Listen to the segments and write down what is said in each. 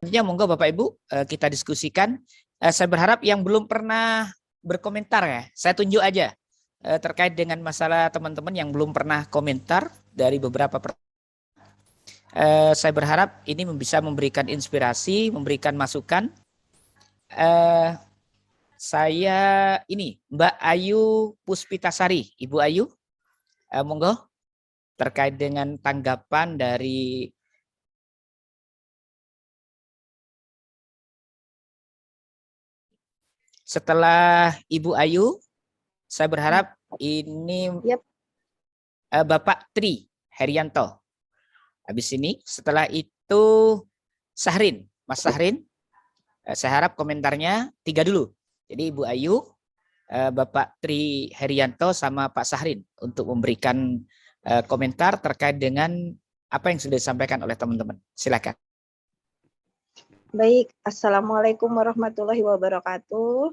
Selanjutnya monggo Bapak Ibu kita diskusikan. Saya berharap yang belum pernah berkomentar ya, saya tunjuk aja terkait dengan masalah teman-teman yang belum pernah komentar dari beberapa saya berharap ini bisa memberikan inspirasi, memberikan masukan. Saya ini Mbak Ayu Puspitasari, Ibu Ayu, monggo terkait dengan tanggapan dari setelah Ibu Ayu, saya berharap ini Bapak Tri Herianto. Habis ini setelah itu Sahrin, Mas Sahrin, saya harap komentarnya 3 dulu. Jadi Ibu Ayu, Bapak Tri Herianto sama Pak Sahrin untuk memberikan komentar terkait dengan apa yang sudah disampaikan oleh teman-teman. Silakan. Baik, Assalamualaikum warahmatullahi wabarakatuh.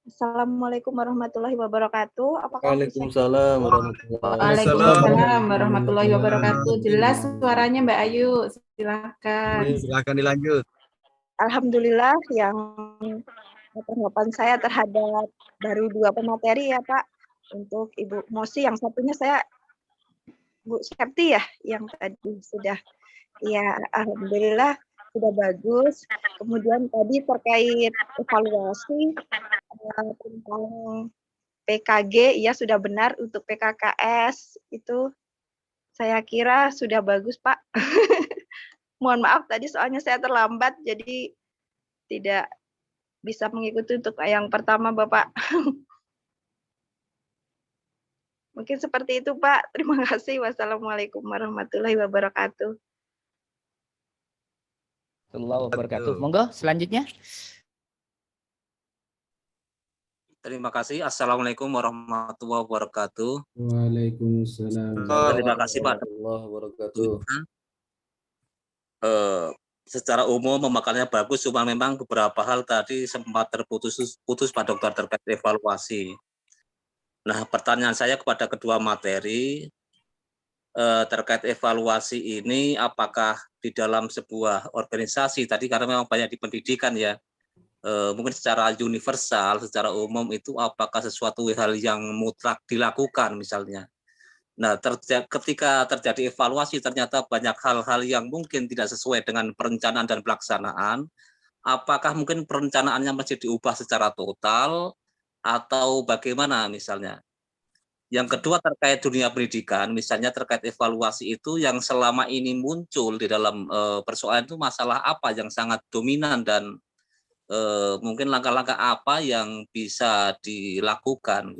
Assalamualaikum warahmatullahi wabarakatuh. Apakah Waalaikumsalam warahmatullahi wabarakatuh. Jelas suaranya Mbak Ayu. Silakan. Silakan dilanjut. Alhamdulillah yang tanggapan saya terhadap baru 2 pemateri ya Pak. Untuk Ibu Mosi, yang satunya saya Bu Septi ya, yang tadi sudah, ya alhamdulillah sudah bagus. Kemudian tadi terkait evaluasi tentang PKG, ya sudah benar. Untuk PKKS itu saya kira sudah bagus Pak. Mohon maaf tadi soalnya saya terlambat, jadi tidak bisa mengikuti untuk yang pertama Bapak. Mungkin seperti itu Pak. Terima kasih. Wassalamualaikum warahmatullahi wabarakatuh. Wabarakatuh. Monggo selanjutnya. Terima kasih. Assalamualaikum warahmatullahi wabarakatuh. Waalaikumsalam. Terima kasih Pak. Secara umum memakannya bagus, cuma memang beberapa hal tadi sempat terputus Pak Dokter terkait evaluasi. Nah, pertanyaan saya kepada kedua materi terkait evaluasi ini, apakah di dalam sebuah organisasi tadi, karena memang banyak di pendidikan ya, mungkin secara universal, secara umum itu apakah sesuatu hal yang mutlak dilakukan misalnya. Nah, ketika terjadi evaluasi ternyata banyak hal-hal yang mungkin tidak sesuai dengan perencanaan dan pelaksanaan, apakah mungkin perencanaannya masih diubah secara total atau bagaimana misalnya. Yang kedua terkait dunia pendidikan, misalnya terkait evaluasi itu yang selama ini muncul di dalam persoalan itu masalah apa yang sangat dominan dan mungkin langkah-langkah apa yang bisa dilakukan.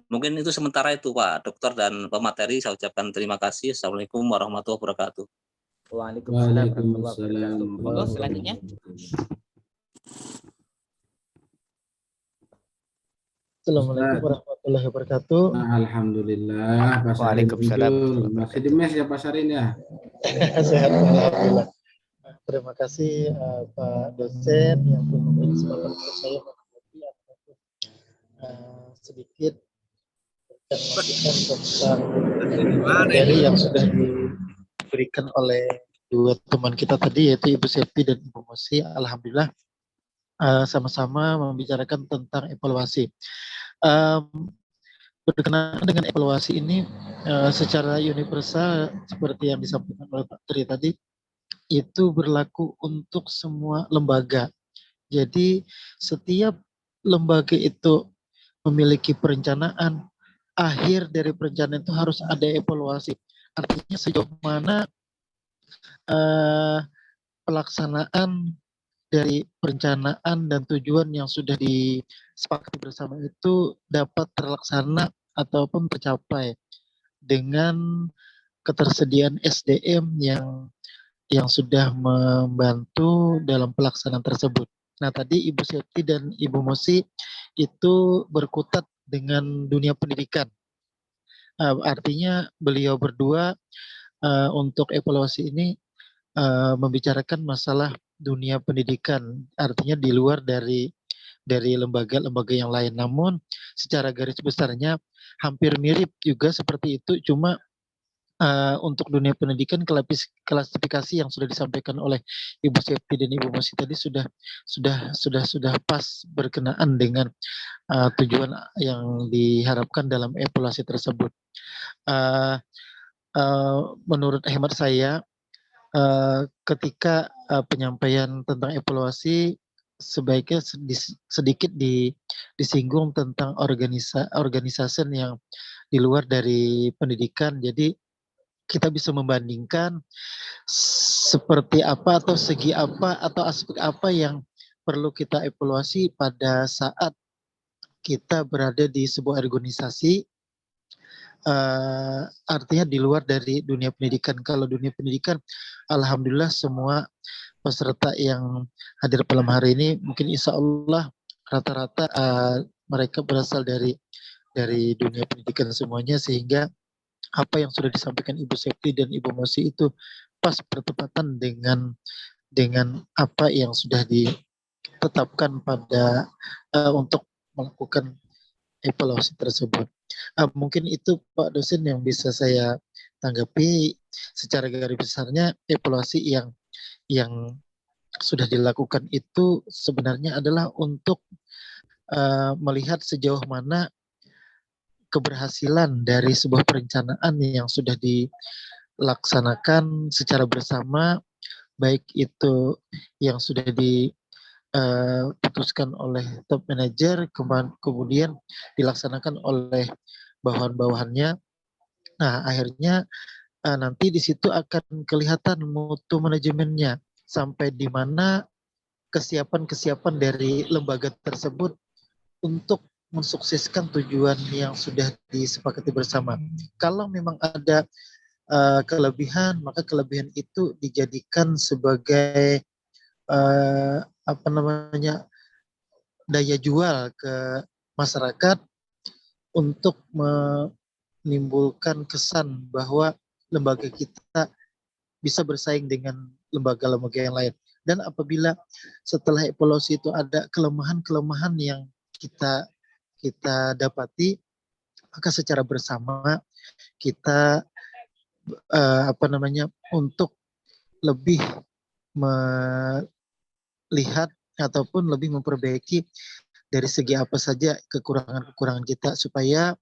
Mungkin itu sementara itu Pak Dokter dan pemateri, saya ucapkan terima kasih. Assalamualaikum warahmatullahi wabarakatuh. Waalaikumsalam warahmatullahi wabarakatuh. Monggo selanjutnya. Assalamualaikum warahmatullahi wabarakatuh. Alhamdulillah. Waalaikumsalam. Masih di mes ya Pak Sarin ya? Sehat, alhamdulillah. Terima kasih Pak dosen yang telah memberi kesempatan untuk saya menanggapi sedikit masukan tentang materi yang sudah diberikan oleh 2 teman kita tadi, yaitu Ibu Septi dan Ibu Mosi. Alhamdulillah sama-sama membicarakan tentang evaluasi. Berkenaan dengan evaluasi ini secara universal seperti yang disampaikan oleh Pak Tri tadi, itu berlaku untuk semua lembaga. Jadi setiap lembaga itu memiliki perencanaan, akhir dari perencanaan itu harus ada evaluasi. Artinya sejauh mana pelaksanaan dari perencanaan dan tujuan yang sudah disepakati bersama itu dapat terlaksana ataupun tercapai dengan ketersediaan SDM yang sudah membantu dalam pelaksanaan tersebut. Nah, tadi Ibu Septi dan Ibu Mosi itu berkutat dengan dunia pendidikan. Artinya beliau berdua untuk evaluasi ini membicarakan masalah dunia pendidikan, artinya di luar dari lembaga-lembaga yang lain. Namun secara garis besarnya hampir mirip juga seperti itu, cuma untuk dunia pendidikan klasifikasi yang sudah disampaikan oleh Ibu Septi dan Ibu Mosi tadi sudah pas berkenaan dengan tujuan yang diharapkan dalam evaluasi tersebut. Menurut hemat saya, ketika penyampaian tentang evaluasi sebaiknya sedikit disinggung tentang organisasi yang di luar dari pendidikan. Jadi kita bisa membandingkan seperti apa atau segi apa atau aspek apa yang perlu kita evaluasi pada saat kita berada di sebuah organisasi, artinya di luar dari dunia pendidikan. Kalau dunia pendidikan, alhamdulillah semua peserta yang hadir malam hari ini mungkin insya Allah rata-rata mereka berasal dari dunia pendidikan semuanya, sehingga apa yang sudah disampaikan Ibu Septi dan Ibu Mosi itu pas bertepatan dengan apa yang sudah ditetapkan pada untuk melakukan evaluasi tersebut. Mungkin itu Pak dosen yang bisa saya tanggapi secara garis besarnya. Evaluasi yang sudah dilakukan itu sebenarnya adalah untuk melihat sejauh mana keberhasilan dari sebuah perencanaan yang sudah dilaksanakan secara bersama, baik itu yang sudah diputuskan oleh top manager, kemudian dilaksanakan oleh bawahan-bawahannya. Nah, akhirnya nanti di situ akan kelihatan mutu manajemennya, sampai di mana kesiapan dari lembaga tersebut untuk mensukseskan tujuan yang sudah disepakati bersama. Kalau memang ada kelebihan, maka kelebihan itu dijadikan sebagai daya jual ke masyarakat untuk menimbulkan kesan bahwa lembaga kita bisa bersaing dengan lembaga-lembaga yang lain. Dan apabila setelah evaluasi itu ada kelemahan-kelemahan yang kita dapati, maka secara bersama kita untuk lebih melihat ataupun lebih memperbaiki dari segi apa saja kekurangan-kekurangan kita, supaya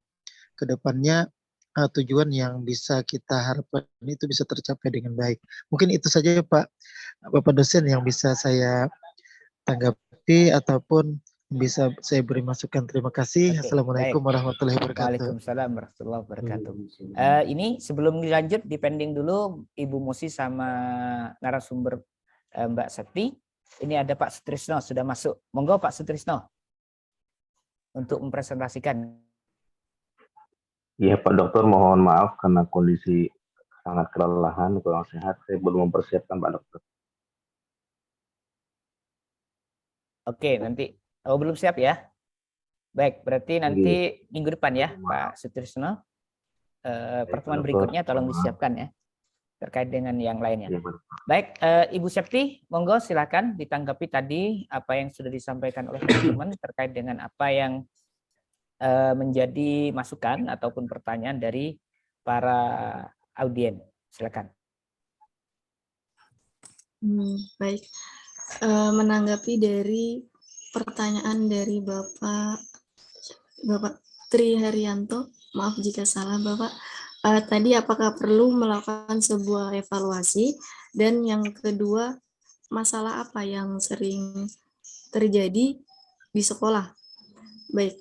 kedepannya tujuan yang bisa kita harapkan itu bisa tercapai dengan baik. Mungkin itu saja Bapak dosen yang bisa saya tanggapi ataupun bisa saya beri masukan. Terima kasih. Oke, Assalamualaikum baik. warahmatullahi wabarakatuh. Waalaikumsalam warahmatullahi wabarakatuh. Ini sebelum dilanjut dipending dulu Ibu Mosi sama narasumber Mbak Septi. Ini ada Pak Sutrisno sudah masuk. Monggo Pak Sutrisno untuk mempresentasikan. Iya Pak Dokter, mohon maaf karena kondisi sangat kelelahan, kurang sehat, saya belum mempersiapkan Pak Dokter. Oke, nanti belum siap ya. Baik, berarti nanti minggu depan ya Pak Sutrisno. Pertemuan berikutnya tolong disiapkan ya, terkait dengan yang lainnya. Baik, Ibu Septi, monggo silakan ditanggapi tadi apa yang sudah disampaikan oleh teman-teman terkait dengan apa yang menjadi masukan ataupun pertanyaan dari para audien. Silakan. Baik, menanggapi dari pertanyaan dari Bapak Tri Haryanto, maaf jika salah Bapak, tadi apakah perlu melakukan sebuah evaluasi, dan yang kedua masalah apa yang sering terjadi di sekolah. Baik,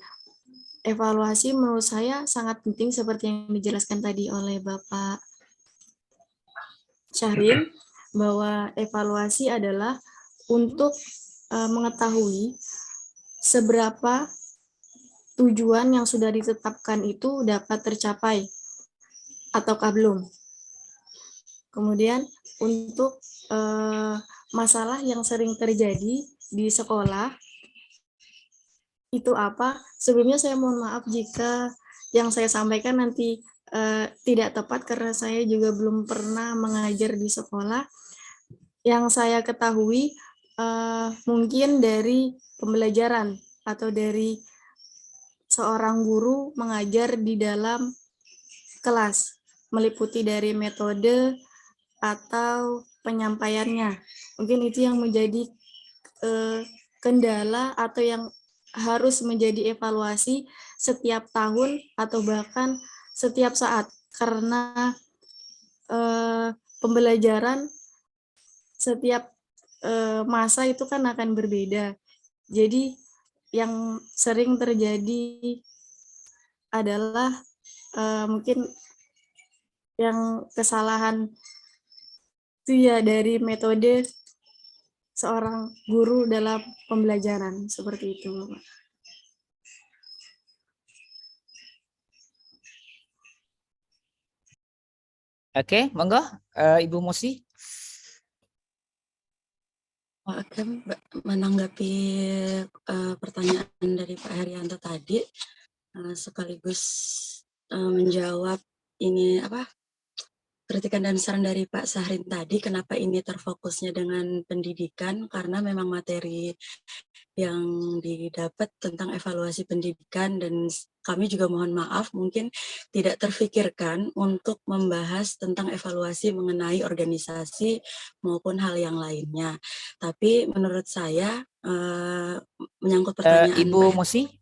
evaluasi menurut saya sangat penting seperti yang dijelaskan tadi oleh Bapak Syahrin, bahwa evaluasi adalah untuk mengetahui seberapa tujuan yang sudah ditetapkan itu dapat tercapai ataukah belum. Kemudian untuk masalah yang sering terjadi di sekolah itu apa? Sebelumnya saya mohon maaf jika yang saya sampaikan nanti tidak tepat karena saya juga belum pernah mengajar di sekolah. Yang saya ketahui mungkin dari pembelajaran atau dari seorang guru mengajar di dalam kelas. meliputi dari metode atau penyampaiannya. Mungkin itu yang menjadi kendala atau yang harus menjadi evaluasi setiap tahun atau bahkan setiap saat, karena pembelajaran setiap masa itu kan akan berbeda. Jadi yang sering terjadi adalah mungkin yang kesalahan itu ya dari metode seorang guru dalam pembelajaran, seperti itu, Bapak. Oke, monggo Ibu Mosi. Oke, menanggapi pertanyaan dari Pak Herianto tadi, sekaligus menjawab ini kritikan dan saran dari Pak Sahrin tadi, kenapa ini terfokusnya dengan pendidikan, karena memang materi yang didapat tentang evaluasi pendidikan, dan kami juga mohon maaf mungkin tidak terfikirkan untuk membahas tentang evaluasi mengenai organisasi maupun hal yang lainnya. Tapi menurut saya menyangkut pertanyaan Ibu Mosi,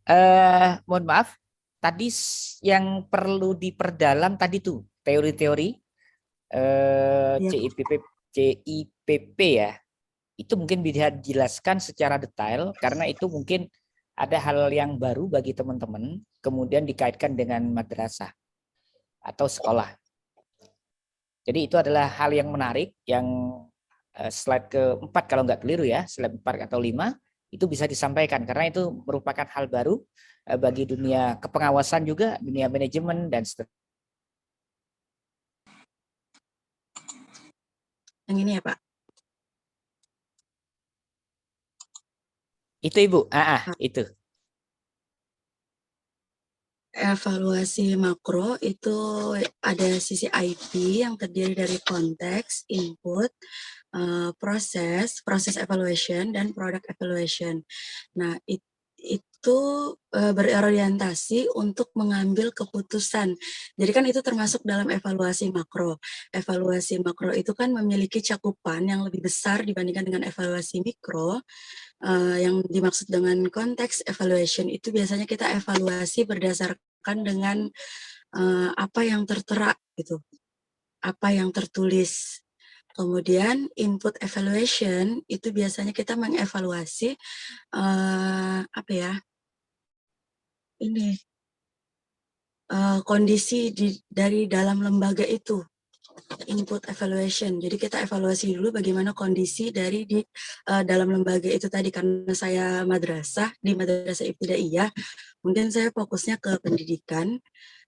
mohon maaf, tadi yang perlu diperdalam tadi tuh teori-teori CIPP ya, itu mungkin bisa dijelaskan secara detail karena itu mungkin ada hal yang baru bagi teman-teman, kemudian dikaitkan dengan madrasah atau sekolah. Jadi itu adalah hal yang menarik yang slide ke-4 kalau nggak keliru ya, slide 4 atau 5 itu bisa disampaikan karena itu merupakan hal baru bagi dunia kepengawasan juga, dunia manajemen dan seterusnya. Yang ini ya Pak? Itu Ibu, itu. Evaluasi makro itu ada sisi IP yang terdiri dari konteks, input, proses evaluation, dan product evaluation. Nah, itu berorientasi untuk mengambil keputusan. Jadi kan itu termasuk dalam evaluasi makro. Evaluasi makro itu kan memiliki cakupan yang lebih besar dibandingkan dengan evaluasi mikro. Yang dimaksud dengan konteks evaluation itu biasanya kita evaluasi berdasarkan dengan apa yang tertera gitu, apa yang tertulis. Kemudian input evaluation itu biasanya kita mengevaluasi kondisi dari dalam lembaga itu. Input evaluation. Jadi kita evaluasi dulu bagaimana kondisi dari di dalam lembaga itu tadi. Karena saya di madrasah ibtidaiyah, mungkin saya fokusnya ke pendidikan.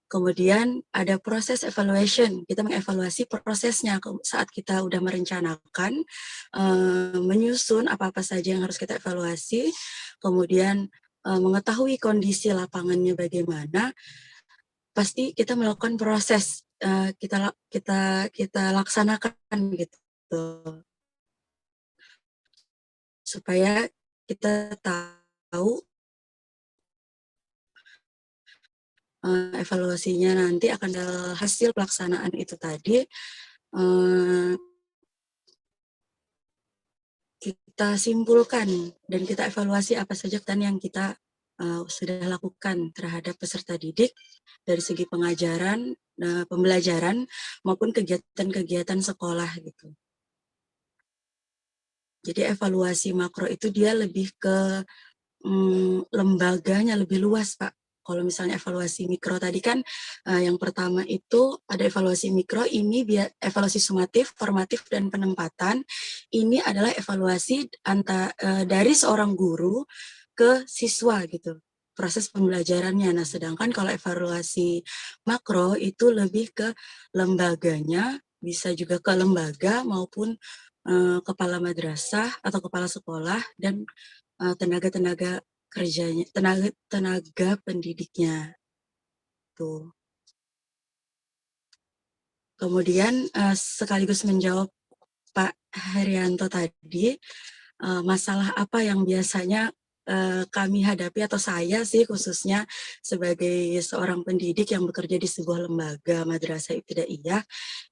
Kemudian ada proses evaluation, kita mengevaluasi prosesnya saat kita udah merencanakan, menyusun apa-apa saja yang harus kita evaluasi, kemudian mengetahui kondisi lapangannya bagaimana, pasti kita melakukan proses, kita laksanakan gitu, supaya kita tahu evaluasinya nanti akan hasil pelaksanaan itu tadi kita simpulkan dan kita evaluasi apa saja yang kita sudah lakukan terhadap peserta didik dari segi pengajaran, pembelajaran maupun kegiatan-kegiatan sekolah gitu. Jadi evaluasi makro itu dia lebih ke lembaganya lebih luas, Pak. Kalau misalnya evaluasi mikro tadi kan yang pertama itu ada evaluasi mikro, ini evaluasi sumatif, formatif, dan penempatan. Ini adalah evaluasi dari seorang guru ke siswa gitu, proses pembelajarannya. Nah, sedangkan kalau evaluasi makro itu lebih ke lembaganya, bisa juga ke lembaga maupun kepala madrasah atau kepala sekolah dan tenaga-tenaga kerjanya, tenaga pendidiknya tuh. Kemudian sekaligus menjawab Pak Herianto tadi, masalah apa yang biasanya kami hadapi, atau saya sih khususnya sebagai seorang pendidik yang bekerja di sebuah lembaga madrasah ibtidaiyah,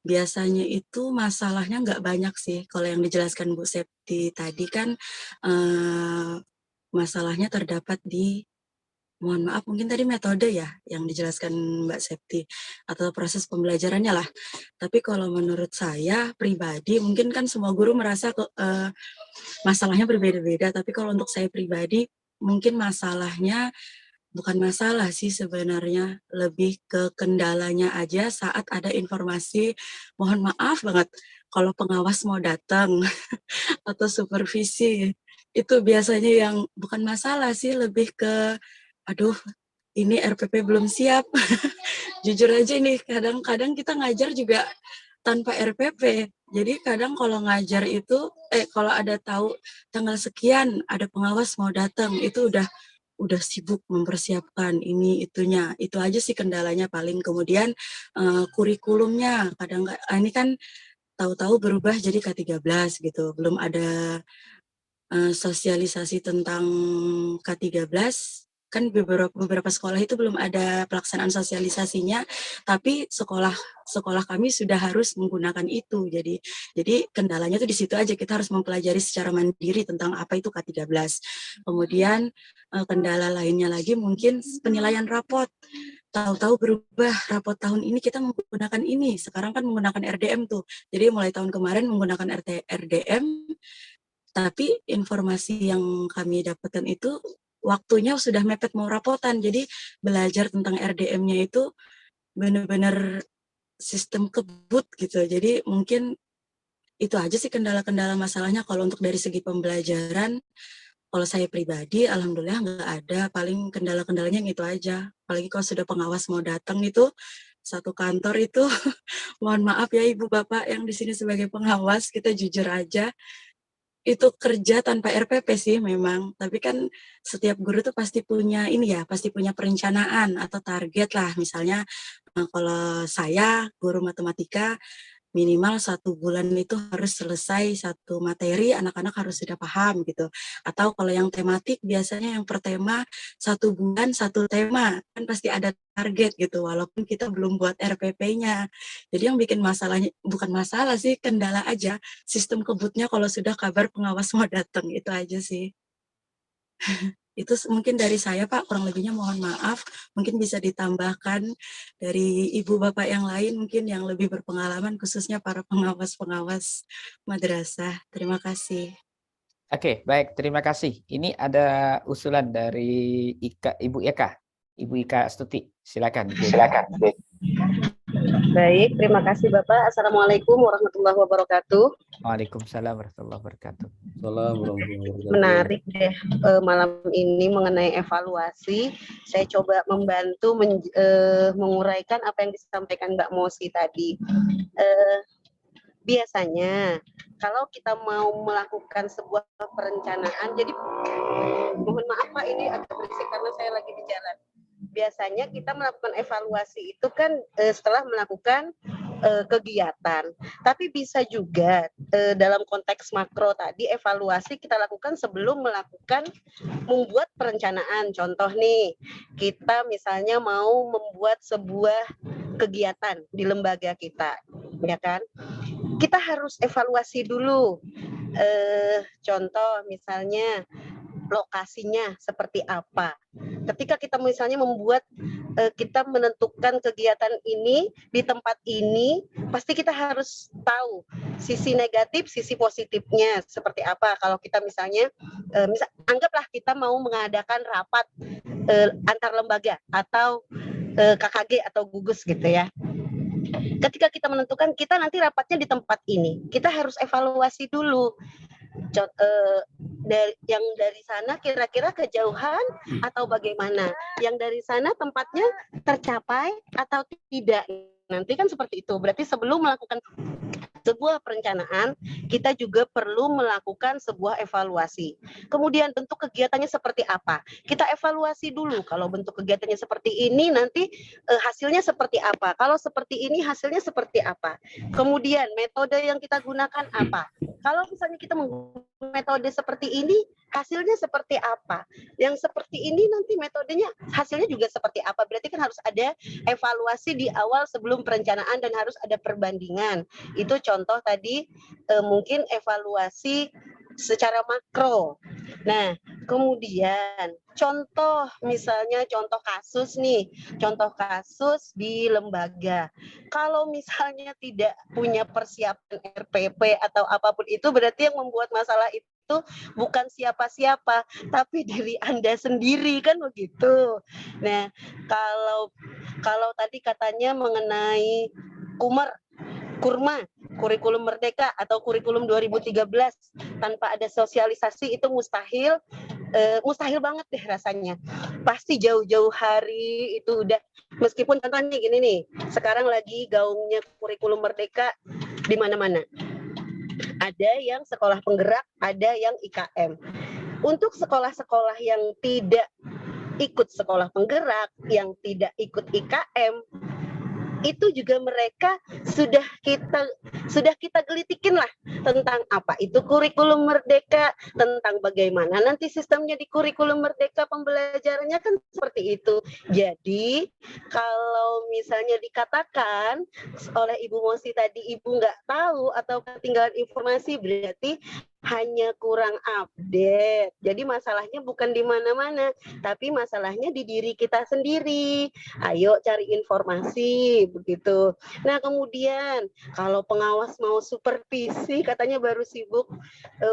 biasanya itu masalahnya nggak banyak sih. Kalau yang dijelaskan Bu Septi tadi kan masalahnya terdapat di, mohon maaf, mungkin tadi metode ya yang dijelaskan Mbak Septi, atau proses pembelajarannya lah. Tapi kalau menurut saya pribadi, mungkin kan semua guru merasa masalahnya berbeda-beda, tapi kalau untuk saya pribadi, mungkin masalahnya bukan masalah sih sebenarnya, lebih ke kendalanya aja saat ada informasi, mohon maaf banget, kalau pengawas mau datang atau supervisi, itu biasanya yang bukan masalah sih, lebih ke, aduh ini RPP belum siap. Jujur aja nih, kadang-kadang kita ngajar juga tanpa RPP. Jadi kadang kalau ngajar itu, kalau ada tahu tanggal sekian ada pengawas mau datang, itu udah sibuk mempersiapkan ini itunya. Itu aja sih kendalanya paling. Kemudian kurikulumnya kadang ini kan tahu-tahu berubah jadi K13 gitu. Belum ada sosialisasi tentang K13. Kan beberapa sekolah itu belum ada pelaksanaan sosialisasinya, tapi sekolah kami sudah harus menggunakan itu. Jadi kendalanya tuh di situ aja, kita harus mempelajari secara mandiri tentang apa itu K13. Kemudian kendala lainnya lagi mungkin penilaian rapot. Tahu-tahu berubah, rapot tahun ini kita menggunakan ini, sekarang kan menggunakan RDM tuh. Jadi mulai tahun kemarin menggunakan RDM, tapi informasi yang kami dapatkan itu waktunya sudah mepet mau rapotan. Jadi belajar tentang RDM-nya itu benar-benar sistem kebut gitu. Jadi mungkin itu aja sih kendala-kendala masalahnya. Kalau untuk dari segi pembelajaran, kalau saya pribadi alhamdulillah nggak ada. Paling kendala-kendalanya itu aja. Apalagi kalau sudah pengawas mau datang itu, satu kantor itu mohon maaf ya Ibu Bapak yang di sini sebagai pengawas, kita jujur aja, itu kerja tanpa RPP sih memang, tapi kan setiap guru tuh pasti punya pasti punya perencanaan atau target lah. Misalnya kalau saya guru matematika, minimal 1 bulan itu harus selesai 1 materi, anak-anak harus sudah paham gitu. Atau kalau yang tematik biasanya yang per tema 1 bulan 1 tema, kan pasti ada target gitu, walaupun kita belum buat RPP-nya. Jadi yang bikin masalahnya, bukan masalah sih, kendala aja, sistem kebutnya kalau sudah kabar pengawas mau datang, itu aja sih. Itu mungkin dari saya Pak, kurang lebihnya mohon maaf, mungkin bisa ditambahkan dari Ibu Bapak yang lain mungkin yang lebih berpengalaman, khususnya para pengawas-pengawas madrasah. Terima kasih. Oke, baik, terima kasih. Ini ada usulan dari Ibu Eka. Ibu Ika Astuti, silakan. Silakan. Baik, terima kasih Bapak. Assalamualaikum warahmatullahi wabarakatuh. Waalaikumsalam warahmatullahi wabarakatuh. Menarik deh malam ini mengenai evaluasi. Saya coba membantu menguraikan apa yang disampaikan Mbak Mosi tadi. Biasanya kalau kita mau melakukan sebuah perencanaan, jadi mohon maaf Pak, ini agak berisik karena saya lagi di jalan. Biasanya kita melakukan evaluasi itu kan setelah melakukan kegiatan. Tapi bisa juga dalam konteks makro tadi, evaluasi kita lakukan sebelum membuat perencanaan. Contoh nih, kita misalnya mau membuat sebuah kegiatan di lembaga kita, ya kan? Kita harus evaluasi dulu. Contoh misalnya lokasinya seperti apa. Ketika kita misalnya kita menentukan kegiatan ini di tempat ini, pasti kita harus tahu sisi negatif, sisi positifnya seperti apa. Kalau kita misalnya, anggaplah kita mau mengadakan rapat antar lembaga atau KKG atau gugus gitu ya. Ketika kita menentukan kita nanti rapatnya di tempat ini, kita harus evaluasi dulu. Yang dari sana kira-kira kejauhan atau bagaimana, yang dari sana tempatnya tercapai atau tidak. Nanti kan seperti itu. Berarti sebelum melakukan sebuah perencanaan, kita juga perlu melakukan sebuah evaluasi. Kemudian bentuk kegiatannya seperti apa? Kita evaluasi dulu. Kalau bentuk kegiatannya seperti ini, nanti hasilnya seperti apa? Kalau seperti ini, hasilnya seperti apa? Kemudian metode yang kita gunakan apa? Kalau misalnya kita menggunakan metode seperti ini, hasilnya seperti apa? Yang seperti ini nanti metodenya hasilnya juga seperti apa? Berarti kan harus ada evaluasi di awal sebelum perencanaan dan harus ada perbandingan. Itu contoh tadi mungkin evaluasi secara makro. Nah, kemudian contoh misalnya contoh kasus nih, contoh kasus di lembaga. Kalau misalnya tidak punya persiapan RPP atau apapun itu, berarti yang membuat masalah itu bukan siapa-siapa, tapi diri Anda sendiri, kan begitu. Nah, kalau tadi katanya mengenai kurma, kurikulum merdeka atau kurikulum 2013 tanpa ada sosialisasi itu mustahil, mustahil banget deh rasanya. Pasti jauh-jauh hari itu udah, meskipun contohnya gini nih, sekarang lagi gaungnya kurikulum merdeka di mana-mana. Ada yang sekolah penggerak, ada yang IKM. Untuk sekolah-sekolah yang tidak ikut sekolah penggerak, yang tidak ikut IKM, itu juga mereka sudah kita gelitikin lah tentang apa itu kurikulum merdeka, tentang bagaimana nanti sistemnya di kurikulum merdeka pembelajarannya, kan seperti itu. Jadi kalau misalnya dikatakan oleh Ibu Mosi tadi Ibu nggak tahu atau ketinggalan informasi, berarti hanya kurang update. Jadi masalahnya bukan di mana-mana, tapi masalahnya di diri kita sendiri. Ayo cari informasi, begitu. Nah, kemudian kalau pengawas mau supervisi, katanya baru sibuk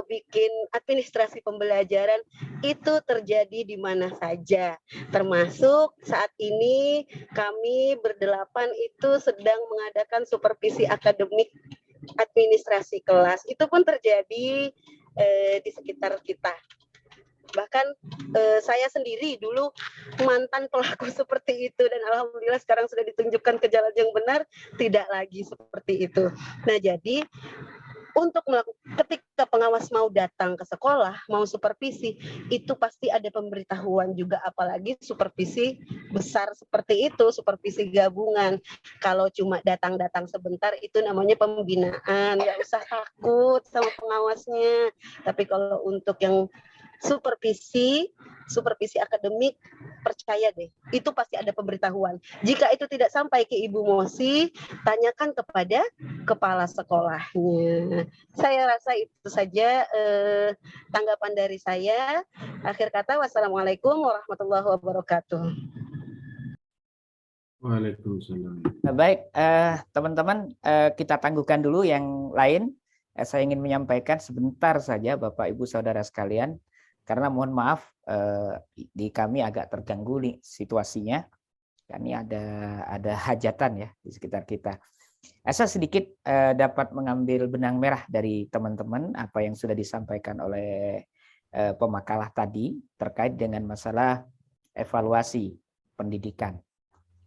bikin administrasi pembelajaran, itu terjadi di mana saja. Termasuk saat ini kami berdelapan itu sedang mengadakan supervisi akademik administrasi kelas, itu pun terjadi di sekitar kita. Bahkan saya sendiri dulu mantan pelaku seperti itu, dan alhamdulillah sekarang sudah ditunjukkan ke jalan yang benar, tidak lagi seperti itu. Nah, jadi untuk ketika pengawas mau datang ke sekolah, mau supervisi, itu pasti ada pemberitahuan juga, apalagi supervisi besar seperti itu, supervisi gabungan. Kalau cuma datang-datang sebentar, itu namanya pembinaan, nggak usah takut sama pengawasnya. Tapi kalau untuk yang supervisi akademik, percaya deh, itu pasti ada pemberitahuan. Jika itu tidak sampai ke Ibu Mosi, tanyakan kepada kepala sekolahnya. Saya rasa itu saja tanggapan dari saya. Akhir kata, wassalamualaikum warahmatullahi wabarakatuh. Waalaikumsalam. Baik, teman-teman, kita tangguhkan dulu yang lain. Saya ingin menyampaikan sebentar saja, Bapak Ibu Saudara sekalian, karena mohon maaf di kami agak terganggu nih situasinya. Ini ada hajatan ya di sekitar kita. Saya sedikit dapat mengambil benang merah dari teman-teman apa yang sudah disampaikan oleh pemakalah tadi terkait dengan masalah evaluasi pendidikan.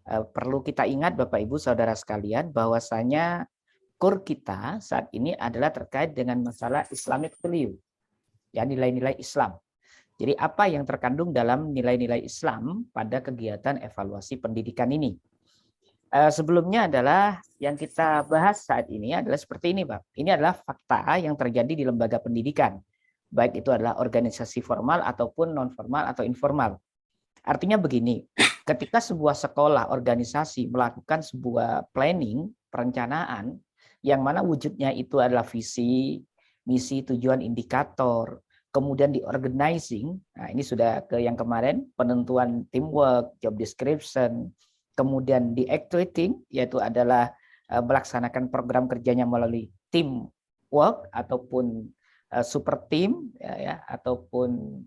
Perlu kita ingat Bapak Ibu Saudara sekalian bahwasanya core kita saat ini adalah terkait dengan masalah Islamic value, ya, nilai-nilai Islam. Jadi apa yang terkandung dalam nilai-nilai Islam pada kegiatan evaluasi pendidikan ini? Sebelumnya adalah yang kita bahas saat ini adalah seperti ini, Pak. Ini adalah fakta yang terjadi di lembaga pendidikan, baik itu adalah organisasi formal ataupun non formal atau informal. Artinya begini, ketika sebuah sekolah organisasi melakukan sebuah planning, perencanaan, yang mana wujudnya itu adalah visi, misi, tujuan, indikator, kemudian di organizing, nah ini sudah ke yang kemarin, penentuan teamwork, job description, kemudian di actuating, yaitu adalah melaksanakan program kerjanya melalui teamwork ataupun super team, ya, ataupun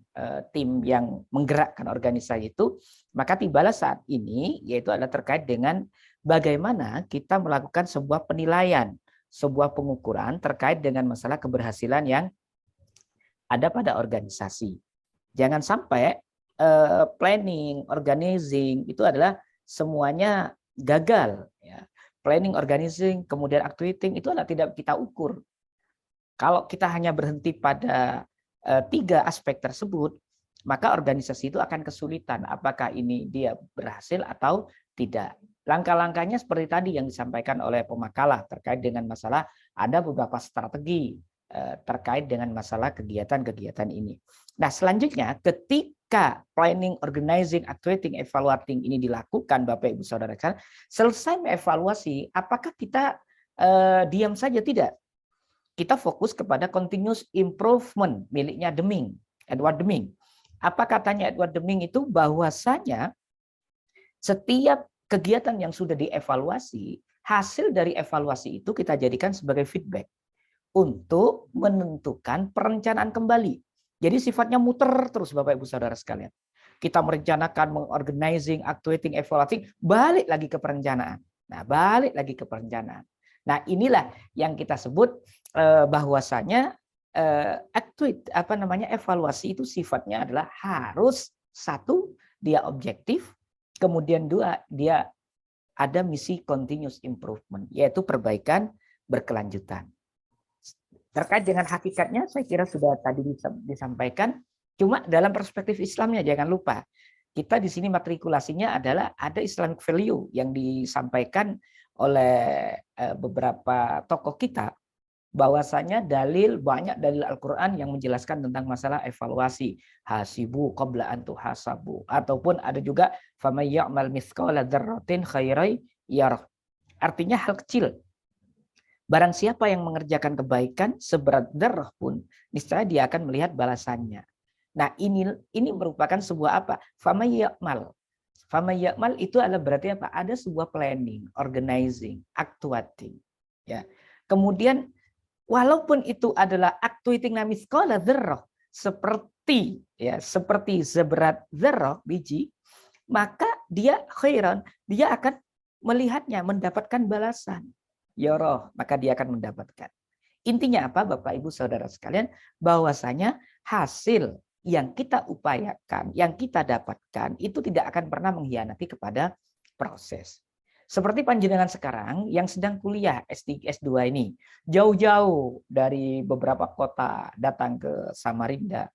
tim yang menggerakkan organisasi itu, maka tibalah saat ini, yaitu adalah terkait dengan bagaimana kita melakukan sebuah penilaian, sebuah pengukuran terkait dengan masalah keberhasilan yang ada pada organisasi. Jangan sampai planning, organizing itu adalah semuanya gagal. Ya. Planning, organizing, kemudian actuating itu adalah tidak kita ukur. Kalau kita hanya berhenti pada 3 aspek tersebut, maka organisasi itu akan kesulitan. Apakah ini dia berhasil atau tidak. Langkah-langkahnya seperti tadi yang disampaikan oleh pemakalah terkait dengan masalah ada beberapa strategi terkait dengan masalah kegiatan-kegiatan ini. Nah, selanjutnya ketika planning, organizing, actuating, evaluating ini dilakukan, Bapak Ibu Saudara sekalian, selesai mengevaluasi, apakah kita diam saja? Tidak. Kita fokus kepada continuous improvement miliknya Deming, Edward Deming. Apa katanya Edward Deming itu? Bahwasanya setiap kegiatan yang sudah dievaluasi, hasil dari evaluasi itu kita jadikan sebagai feedback untuk menentukan perencanaan kembali. Jadi sifatnya muter terus Bapak Ibu Saudara sekalian. Kita merencanakan, mengorganizing, actuating, evaluating, balik lagi ke perencanaan. Nah, balik lagi ke perencanaan. Nah, inilah yang kita sebut bahwasanya evaluasi itu sifatnya adalah harus satu, dia objektif, kemudian dua, dia ada misi continuous improvement, yaitu perbaikan berkelanjutan. Terkait dengan hakikatnya, saya kira sudah tadi disampaikan. Cuma dalam perspektif Islamnya jangan lupa, kita di sini matrikulasinya adalah ada Islamic value yang disampaikan oleh beberapa tokoh kita, bahwasanya banyak dalil Al-Quran yang menjelaskan tentang masalah evaluasi. Hasibu qabla an tuhasabu. Ataupun ada juga faman ya'mal mithqala dzarratin khairan yarah. Artinya hal kecil. Barang siapa yang mengerjakan kebaikan seberat dzarrah pun, niscaya dia akan melihat balasannya. Nah, ini merupakan sebuah apa? Faman ya'mal. Faman ya'mal itu adalah berarti apa? Ada sebuah planning, organizing, actuating. Ya. Kemudian walaupun itu adalah actuating mithqala dzarrah, seperti seberat dzarrah biji, maka dia khairan, dia akan melihatnya, mendapatkan balasan. Yoroh, maka dia akan mendapatkan. Intinya apa Bapak Ibu Saudara sekalian? Bahwasanya hasil yang kita upayakan, yang kita dapatkan, itu tidak akan pernah mengkhianati kepada proses. Seperti panjenengan sekarang yang sedang kuliah S3, S2 ini, jauh-jauh dari beberapa kota datang ke Samarinda,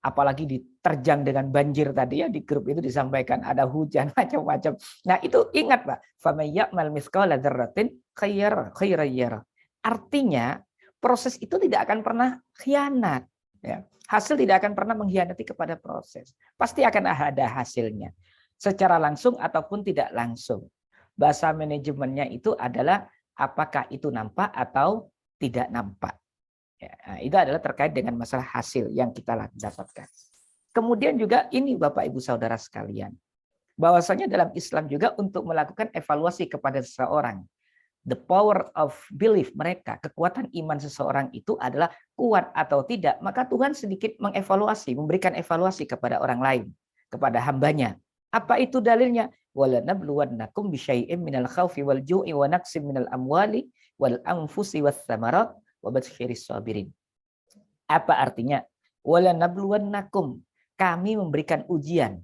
apalagi diterjang dengan banjir tadi ya, di grup itu disampaikan ada hujan macam-macam. Nah itu ingat Pak, faman ya'mal mithqala dzarratin khairan yarah. Artinya proses itu tidak akan pernah khianat. Ya. Hasil tidak akan pernah mengkhianati kepada proses. Pasti akan ada hasilnya, secara langsung ataupun tidak langsung. Bahasa manajemennya itu adalah apakah itu nampak atau tidak nampak. Ya, itu adalah terkait dengan masalah hasil yang kita dapatkan. Kemudian juga ini Bapak Ibu Saudara sekalian, bahwasanya dalam Islam juga untuk melakukan evaluasi kepada seseorang, the power of belief mereka, kekuatan iman seseorang itu adalah kuat atau tidak, maka Tuhan sedikit mengevaluasi, memberikan evaluasi kepada orang lain, kepada hambanya. Apa itu dalilnya? وَلَنَبْلُوَنَّكُمْ بِشَيْءٍ مِنَ الْخَوْفِ وَالْجُوعِ وَنَقْصٍ مِنَ الْأَمْوَالِ وَالْأَنْفُسِ وَالثَّمَرَاتِ وَبَشِّرِ الصَّابِرِينَ. Apa artinya? وَلَنَبْلُوَنَّكُمْ, kami memberikan ujian.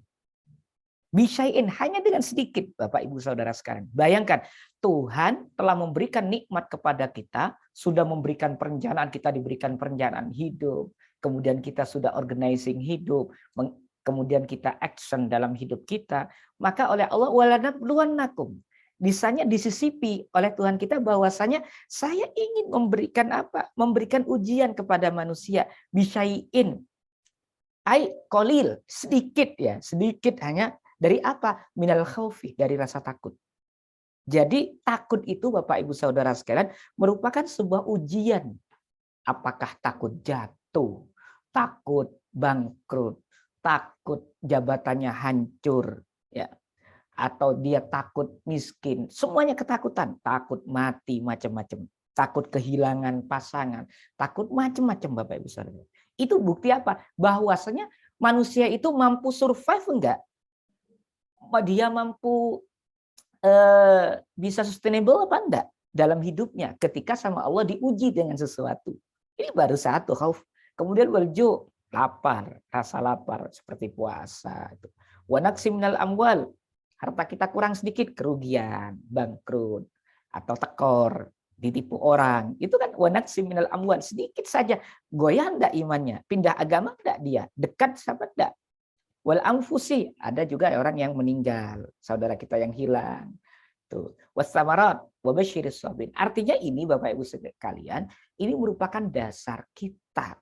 Bisyai'in, hanya dengan sedikit Bapak Ibu Saudara sekalian. Bayangkan, Tuhan telah memberikan nikmat kepada kita, sudah memberikan perencanaan, kita diberikan perencanaan hidup, kemudian kita sudah organizing hidup, kemudian kita action dalam hidup kita, maka oleh Allah walanabluwannakum, bisanya disisipi oleh Tuhan kita bahwasanya saya ingin memberikan apa? Memberikan ujian kepada manusia bisyai'in. Ai qalil, sedikit ya, sedikit hanya dari apa? Minal khaufi, dari rasa takut. Jadi takut itu Bapak Ibu Saudara sekalian merupakan sebuah ujian. Apakah takut jatuh, takut bangkrut, takut jabatannya hancur, ya, atau dia takut miskin, semuanya ketakutan, takut mati macam-macam, takut kehilangan pasangan, takut macam-macam Bapak Ibu Saudara. Itu bukti apa? Bahwasanya manusia itu mampu survive enggak? Dia mampu bisa sustainable apa enggak dalam hidupnya ketika sama Allah diuji dengan sesuatu. Ini baru satu khauf. Kemudian walju, lapar, rasa lapar seperti puasa. Wa naqsim minal amwal, harta kita kurang sedikit, kerugian, bangkrut, atau tekor, ditipu orang. Itu kan wa naqsim minal amwal, sedikit saja. Goyah enggak imannya? Pindah agama enggak dia? Dekat sama enggak? Wal anfusi, ada juga orang yang meninggal, saudara kita yang hilang. Tuh, wasamarat wabasyiris sabirin. Artinya ini Bapak Ibu sekalian, ini merupakan dasar kita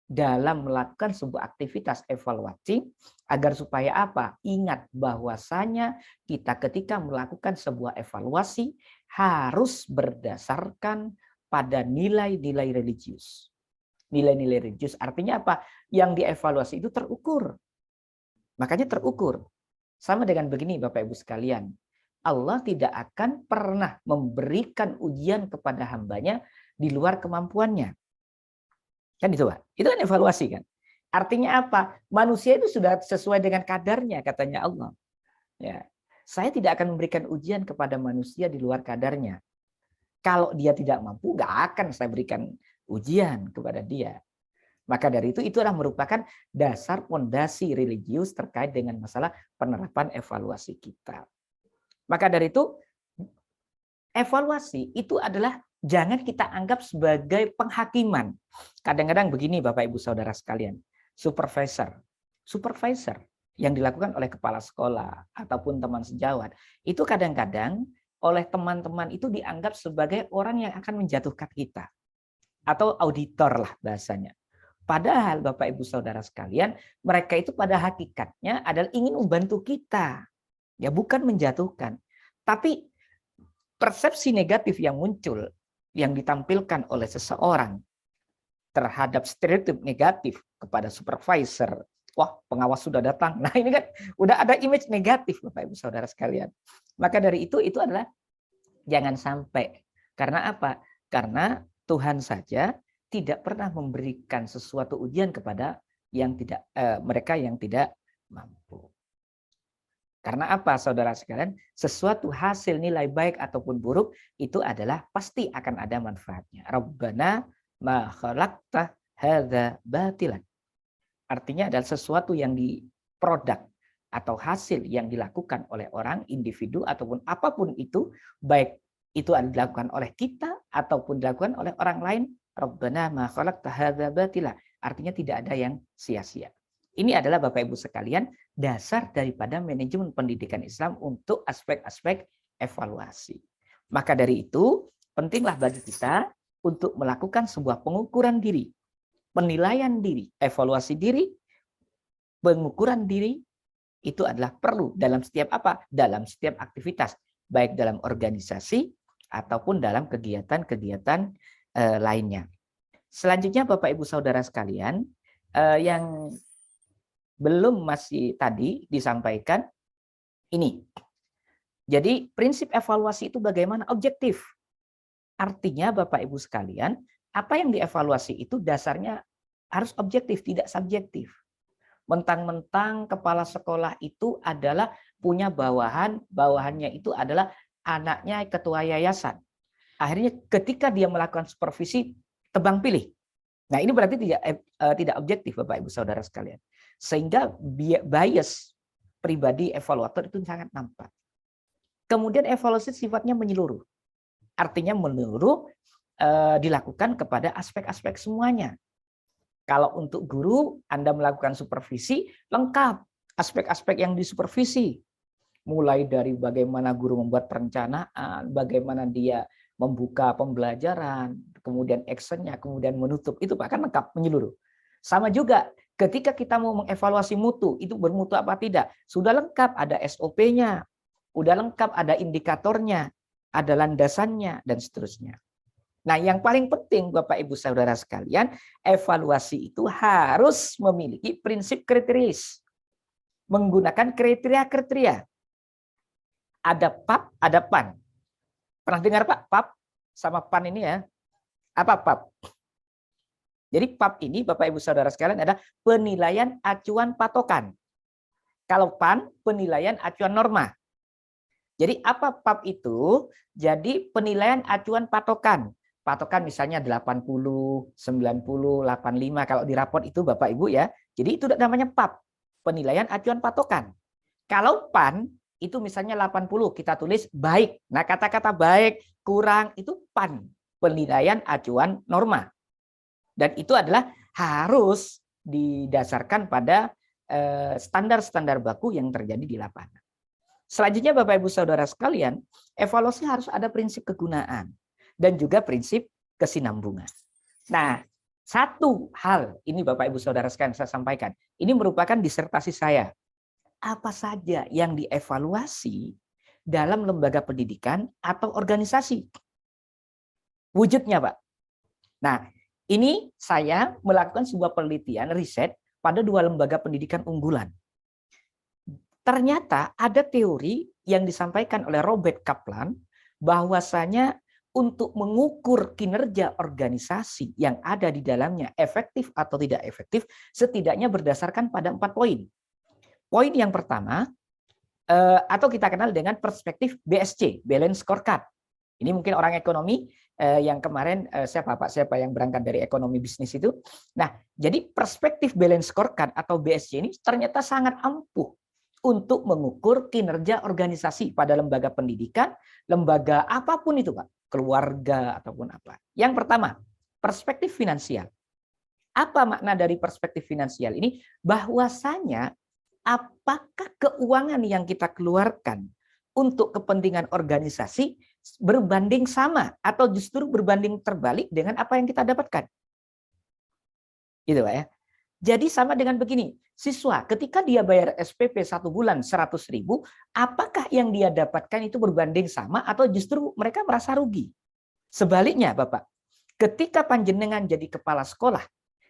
dalam melakukan sebuah aktivitas evaluasi agar supaya apa? Ingat bahwasanya kita ketika melakukan sebuah evaluasi harus berdasarkan pada nilai-nilai religius. Nilai-nilai religius artinya apa? Yang dievaluasi itu terukur. Makanya terukur. Sama dengan begini Bapak Ibu sekalian. Allah tidak akan pernah memberikan ujian kepada hambanya di luar kemampuannya. Kan itu Pak. Itu kan evaluasi kan. Artinya apa? Manusia itu sudah sesuai dengan kadarnya katanya Allah. Ya. Saya tidak akan memberikan ujian kepada manusia di luar kadarnya. Kalau dia tidak mampu, nggak akan saya berikan ujian kepada dia. Maka dari itu adalah merupakan dasar fondasi religius terkait dengan masalah penerapan evaluasi kita. Maka dari itu, evaluasi itu adalah jangan kita anggap sebagai penghakiman. Kadang-kadang begini Bapak Ibu Saudara sekalian, supervisor yang dilakukan oleh kepala sekolah ataupun teman sejawat, itu kadang-kadang oleh teman-teman itu dianggap sebagai orang yang akan menjatuhkan kita. Atau auditor lah bahasanya. Padahal Bapak Ibu Saudara sekalian, mereka itu pada hakikatnya adalah ingin membantu kita. Ya bukan menjatuhkan. Tapi persepsi negatif yang muncul, yang ditampilkan oleh seseorang terhadap stereotip negatif kepada supervisor. Wah, pengawas sudah datang. Nah ini kan udah ada image negatif Bapak Ibu Saudara sekalian. Maka dari itu adalah jangan sampai. Karena apa? Karena Tuhan saja tidak pernah memberikan sesuatu ujian kepada yang tidak mereka yang tidak mampu. Karena apa saudara sekalian? Sesuatu hasil nilai baik ataupun buruk itu adalah pasti akan ada manfaatnya. Rabbana ma khalaqta hadza batilan. Artinya adalah sesuatu yang di produk atau hasil yang dilakukan oleh orang, individu ataupun apapun itu, baik itu dilakukan oleh kita ataupun dilakukan oleh orang lain, Rabbana ma khalaqta hadza batila. Artinya tidak ada yang sia-sia. Ini adalah Bapak Ibu sekalian dasar daripada manajemen pendidikan Islam untuk aspek-aspek evaluasi. Maka dari itu pentinglah bagi kita untuk melakukan sebuah pengukuran diri, penilaian diri, evaluasi diri, pengukuran diri itu adalah perlu dalam setiap apa? Dalam setiap aktivitas, baik dalam organisasi ataupun dalam kegiatan-kegiatan lainnya. Selanjutnya Bapak Ibu Saudara sekalian, yang belum masih tadi disampaikan ini. Jadi prinsip evaluasi itu bagaimana? Objektif. Artinya Bapak Ibu sekalian, apa yang dievaluasi itu dasarnya harus objektif, tidak subjektif. Mentang-mentang kepala sekolah itu adalah punya bawahan, bawahannya itu adalah anaknya ketua yayasan. Akhirnya ketika dia melakukan supervisi, tebang pilih. Nah ini berarti tidak objektif Bapak Ibu Saudara sekalian. Sehingga bias pribadi evaluator itu sangat nampak. Kemudian evaluasi sifatnya menyeluruh. Artinya menyeluruh dilakukan kepada aspek-aspek semuanya. Kalau untuk guru, Anda melakukan supervisi, lengkap aspek-aspek yang disupervisi. Mulai dari bagaimana guru membuat perencanaan, bagaimana dia membuka pembelajaran, kemudian actionnya, kemudian menutup. Itu Pak, kan lengkap, menyeluruh. Sama juga ketika kita mau mengevaluasi mutu, itu bermutu apa tidak, sudah lengkap, ada SOP-nya, sudah lengkap, ada indikatornya, ada landasannya, dan seterusnya. Nah, yang paling penting Bapak Ibu Saudara sekalian, evaluasi itu harus memiliki prinsip kriteris. Menggunakan kriteria-kriteria. Ada PAP, ada PAN. Pernah dengar Pak, PAP sama PAN ini ya? Apa PAP? Jadi PAP ini Bapak Ibu Saudara sekalian adalah penilaian acuan patokan. Kalau PAN, penilaian acuan norma. Jadi apa PAP itu? Jadi penilaian acuan patokan. Patokan misalnya 80, 90, 85. Kalau di raport itu Bapak Ibu ya. Jadi itu namanya PAP. Penilaian acuan patokan. Kalau PAN itu misalnya 80, kita tulis baik. Nah kata-kata baik, kurang itu PAN. Penilaian acuan norma. Dan itu adalah harus didasarkan pada standar-standar baku yang terjadi di lapangan. Selanjutnya Bapak Ibu Saudara sekalian, evaluasi harus ada prinsip kegunaan dan juga prinsip kesinambungan. Nah, satu hal ini Bapak Ibu Saudara sekalian saya sampaikan, ini merupakan disertasi saya. Apa saja yang dievaluasi dalam lembaga pendidikan atau organisasi? Wujudnya, Pak. Nah, ini saya melakukan sebuah penelitian riset pada 2 lembaga pendidikan unggulan. Ternyata ada teori yang disampaikan oleh Robert Kaplan bahwasanya untuk mengukur kinerja organisasi yang ada di dalamnya efektif atau tidak efektif setidaknya berdasarkan pada 4 poin. Poin yang pertama atau kita kenal dengan perspektif BSC, Balance Scorecard. Ini mungkin orang ekonomi yang kemarin siapa yang berangkat dari ekonomi bisnis itu. Nah, jadi perspektif Balance Scorecard atau BSC ini ternyata sangat ampuh untuk mengukur kinerja organisasi pada lembaga pendidikan, lembaga apapun itu, Pak, keluarga ataupun apa. Yang pertama, perspektif finansial. Apa makna dari perspektif finansial ini? Bahwasanya apakah keuangan yang kita keluarkan untuk kepentingan organisasi berbanding sama atau justru berbanding terbalik dengan apa yang kita dapatkan. Gitu, Pak ya. Jadi sama dengan begini, siswa ketika dia bayar SPP 1 bulan 100.000, apakah yang dia dapatkan itu berbanding sama atau justru mereka merasa rugi? Sebaliknya Bapak, ketika panjenengan jadi kepala sekolah,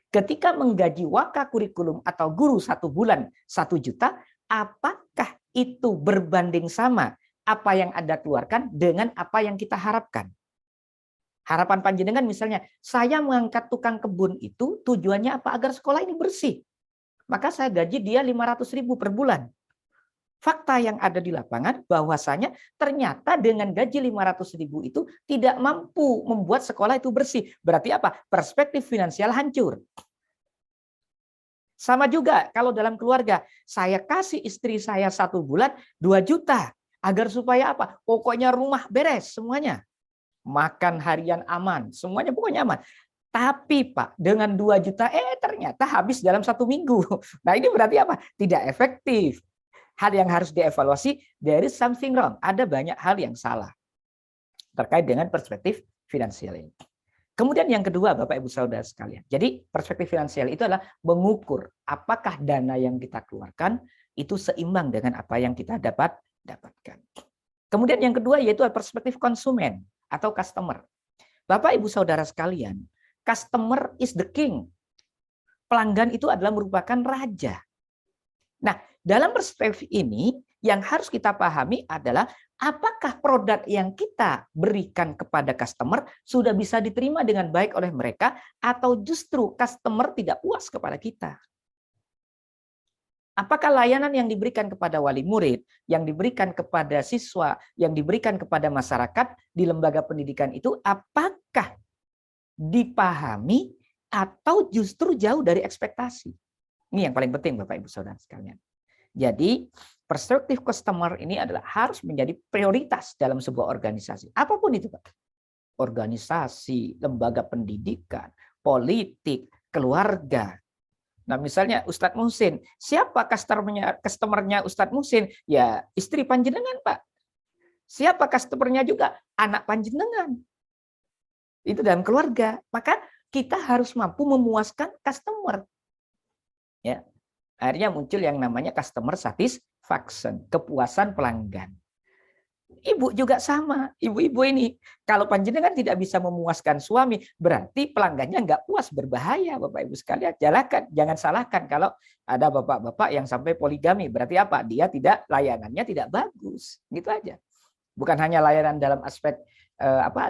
ketika menggaji waka kurikulum atau guru 1 bulan 1 juta, apakah itu berbanding sama apa yang Anda keluarkan dengan apa yang kita harapkan? Harapan panjenengan misalnya, saya mengangkat tukang kebun itu tujuannya apa? Agar sekolah ini bersih. Maka saya gaji dia 500.000 per bulan. Fakta yang ada di lapangan bahwasanya ternyata dengan gaji 500.000 itu tidak mampu membuat sekolah itu bersih. Berarti apa? Perspektif finansial hancur. Sama juga kalau dalam keluarga, saya kasih istri saya 1 bulan 2 juta. Agar supaya apa? Pokoknya rumah beres semuanya. Makan harian aman, semuanya pokoknya aman. Tapi Pak, dengan 2 juta ternyata habis dalam 1 minggu. Nah ini berarti apa? Tidak efektif. Hal yang harus dievaluasi, there is something wrong. Ada banyak hal yang salah terkait dengan perspektif finansial ini. Kemudian yang kedua Bapak Ibu Saudara sekalian. Jadi perspektif finansial itu adalah mengukur apakah dana yang kita keluarkan itu seimbang dengan apa yang kita dapatkan. Kemudian yang kedua yaitu perspektif konsumen atau customer. Bapak Ibu Saudara sekalian, customer is the king. Pelanggan itu adalah merupakan raja. Nah, dalam perspektif ini yang harus kita pahami adalah apakah produk yang kita berikan kepada customer sudah bisa diterima dengan baik oleh mereka atau justru customer tidak puas kepada kita. Apakah layanan yang diberikan kepada wali murid, yang diberikan kepada siswa, yang diberikan kepada masyarakat di lembaga pendidikan itu apakah dipahami atau justru jauh dari ekspektasi? Ini yang paling penting Bapak Ibu Saudara sekalian. Jadi perspektif customer ini adalah harus menjadi prioritas dalam sebuah organisasi. Apapun itu Pak. Organisasi, lembaga pendidikan, politik, keluarga. Nah misalnya Ustadz Muhsin, siapa customernya Ustadz Muhsin? Ya istri panjenengan Pak. Siapa customernya juga? Anak panjenengan. Itu dalam keluarga. Maka kita harus mampu memuaskan customer. Ya, akhirnya muncul yang namanya customer satisfaction, kepuasan pelanggan. Ibu juga sama, ibu-ibu ini. Kalau panjenengan tidak bisa memuaskan suami, berarti pelanggannya nggak puas, berbahaya Bapak Ibu sekalian. Jangan salahkan kalau ada bapak-bapak yang sampai poligami. Berarti apa? Dia layanannya tidak bagus. Gitu aja. Bukan hanya layanan dalam aspek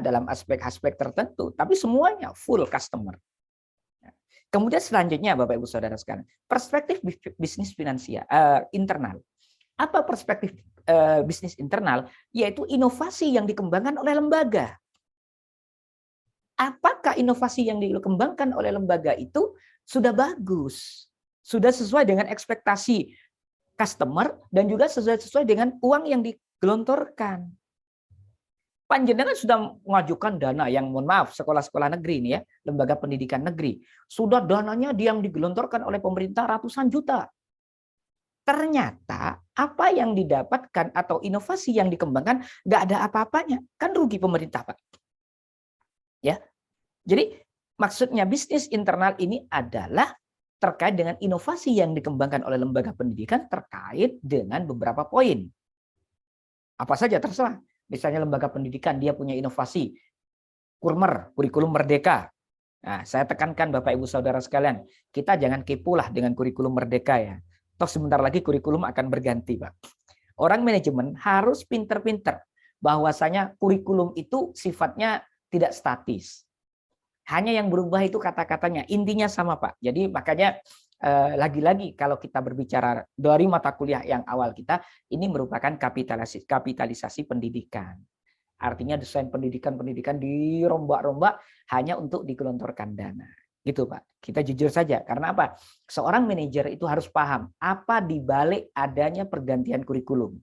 dalam aspek-aspek tertentu, tapi semuanya full customer. Kemudian selanjutnya Bapak Ibu Saudara sekalian, perspektif bisnis finansial internal. Apa perspektif bisnis internal? Yaitu inovasi yang dikembangkan oleh lembaga. Apakah inovasi yang dikembangkan oleh lembaga itu sudah bagus? Sudah sesuai dengan ekspektasi customer dan juga sesuai dengan uang yang digelontorkan. Panjenengan sudah mengajukan dana yang mohon maaf sekolah-sekolah negeri ini ya, lembaga pendidikan negeri. Sudah dananya yang digelontorkan oleh pemerintah ratusan juta. ternyata apa yang didapatkan atau inovasi yang dikembangkan nggak ada apa-apanya, kan rugi pemerintah, Pak. Ya, jadi maksudnya bisnis internal ini adalah terkait dengan inovasi yang dikembangkan oleh lembaga pendidikan terkait dengan beberapa poin. Apa saja terserah. Misalnya lembaga pendidikan dia punya inovasi Kurmer, kurikulum merdeka. Nah, saya tekankan Bapak Ibu Saudara sekalian, kita jangan kepo lah dengan kurikulum merdeka ya. Toh sebentar lagi kurikulum akan berganti, Pak. Orang manajemen harus pinter-pinter bahwasanya kurikulum itu sifatnya tidak statis. Hanya yang berubah itu kata-katanya, intinya sama, Pak. Jadi makanya lagi-lagi kalau kita berbicara dari mata kuliah yang awal kita, ini merupakan kapitalisasi pendidikan. Artinya desain pendidikan dirombak-rombak hanya untuk digelontorkan dana. Gitu, Pak. Kita jujur saja. Karena apa? Seorang manajer itu harus paham apa dibalik adanya pergantian kurikulum.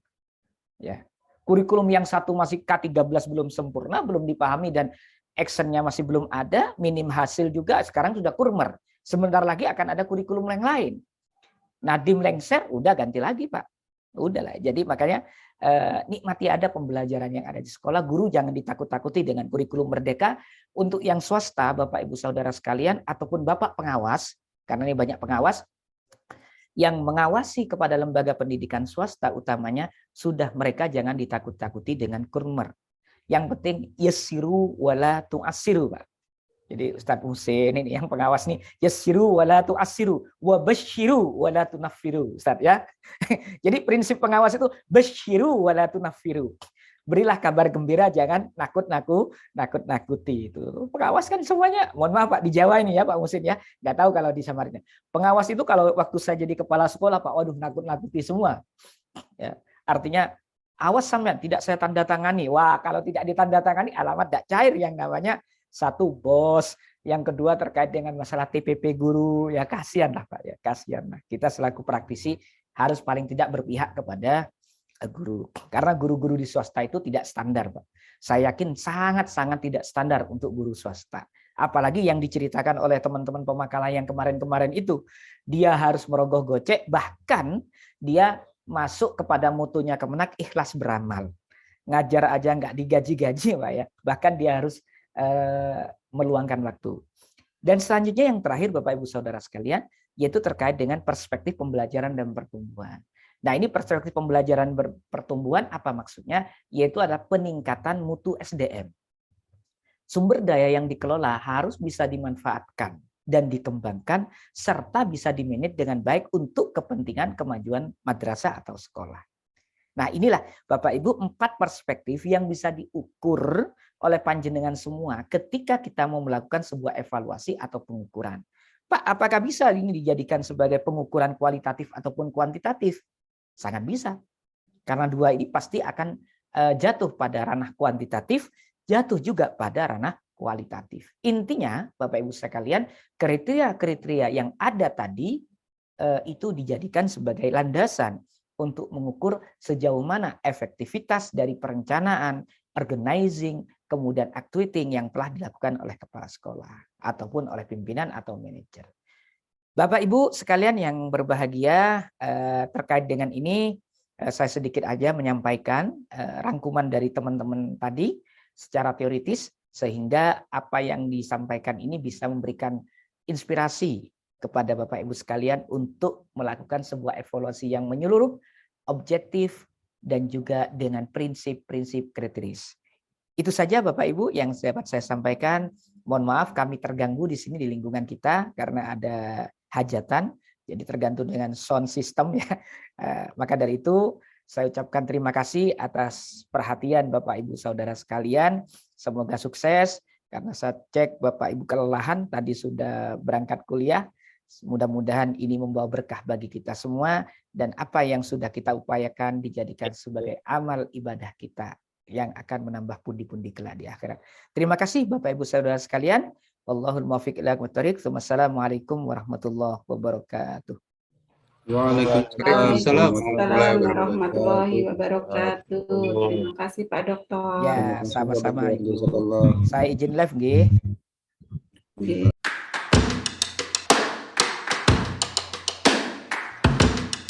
Ya. Kurikulum yang satu masih K13 belum sempurna, belum dipahami dan actionnya masih belum ada, minim hasil juga, sekarang sudah Kurmer. Sebentar lagi akan ada kurikulum yang lain. Nadiem lengser, udah ganti lagi, Pak. Udahlah. Jadi makanya nikmati ada pembelajaran yang ada di sekolah. Guru jangan ditakut-takuti dengan kurikulum merdeka. Untuk yang swasta, Bapak Ibu Saudara sekalian, ataupun Bapak pengawas, karena ini banyak pengawas, yang mengawasi kepada lembaga pendidikan swasta utamanya, sudah mereka jangan ditakut-takuti dengan Kurmer. Yang penting yassiru wala tu'assiru, Pak. Jadi Ustadz Husein ini yang pengawas nih, yassiru wala tu'assiru wa basyiru wala tunaffiru, Ustadz ya. Jadi prinsip pengawas itu basyiru wala tunaffiru. Berilah kabar gembira, jangan nakut-nakuti itu. Pengawas kan semuanya, mohon maaf Pak, di Jawa ini ya Pak Husein ya. Nggak tahu kalau di Samarinda. Pengawas itu kalau waktu saya jadi kepala sekolah Pak, waduh nakut-nakuti semua. Ya, artinya awas sampean tidak saya tanda tangani. Wah, kalau tidak ditandatangani alamat tidak cair yang namanya satu bos, yang kedua terkait dengan masalah TPP guru, ya kasihan lah Pak ya, kasihan. Nah, kita selaku praktisi harus paling tidak berpihak kepada guru, karena guru-guru di swasta itu tidak standar, Pak. Saya yakin sangat-sangat tidak standar untuk guru swasta. Apalagi yang diceritakan oleh teman-teman pemakalah yang kemarin-kemarin itu, dia harus merogoh gocek, bahkan dia masuk kepada mutunya Kemenak ikhlas beramal. Ngajar aja nggak digaji-gaji, Pak ya. Bahkan dia harus meluangkan waktu. Dan selanjutnya yang terakhir Bapak Ibu Saudara sekalian, yaitu terkait dengan perspektif pembelajaran dan pertumbuhan. Nah, ini perspektif pembelajaran pertumbuhan apa maksudnya? Yaitu ada peningkatan mutu SDM. Sumber daya yang dikelola harus bisa dimanfaatkan dan dikembangkan serta bisa dimanage dengan baik untuk kepentingan kemajuan madrasah atau sekolah. Nah, inilah Bapak Ibu 4 perspektif yang bisa diukur oleh panjenengan semua ketika kita mau melakukan sebuah evaluasi atau pengukuran. Pak, apakah bisa ini dijadikan sebagai pengukuran kualitatif ataupun kuantitatif? Sangat bisa. Karena dua ini pasti akan jatuh pada ranah kuantitatif, jatuh juga pada ranah kualitatif. Intinya, Bapak Ibu sekalian, kriteria-kriteria yang ada tadi itu dijadikan sebagai landasan untuk mengukur sejauh mana efektivitas dari perencanaan, organizing, kemudian actuating yang telah dilakukan oleh kepala sekolah ataupun oleh pimpinan atau manajer. Bapak Ibu sekalian yang berbahagia, terkait dengan ini saya sedikit aja menyampaikan rangkuman dari teman-teman tadi secara teoritis sehingga apa yang disampaikan ini bisa memberikan inspirasi kepada Bapak Ibu sekalian untuk melakukan sebuah evaluasi yang menyeluruh, objektif, dan juga dengan prinsip-prinsip kriteris. Itu saja Bapak Ibu yang dapat saya sampaikan. Mohon maaf kami terganggu di sini di lingkungan kita karena ada hajatan, jadi tergantung dengan sound system ya. Maka dari itu saya ucapkan terima kasih atas perhatian Bapak Ibu Saudara sekalian. Semoga sukses karena saya cek Bapak Ibu kelelahan tadi sudah berangkat kuliah. Mudah-mudahan ini membawa berkah bagi kita semua dan apa yang sudah kita upayakan dijadikan sebagai amal ibadah kita yang akan menambah pundi-pundi kelak di akhirat. Terima kasih Bapak Ibu Saudara sekalian. Wallahul muwaffiq ila aqwamit thoriq. Wassalamualaikum warahmatullahi wabarakatuh. Waalaikumsalam warahmatullahi wabarakatuh. Terima kasih Pak Dokter. Ya, sama-sama. Saya izin live nggih.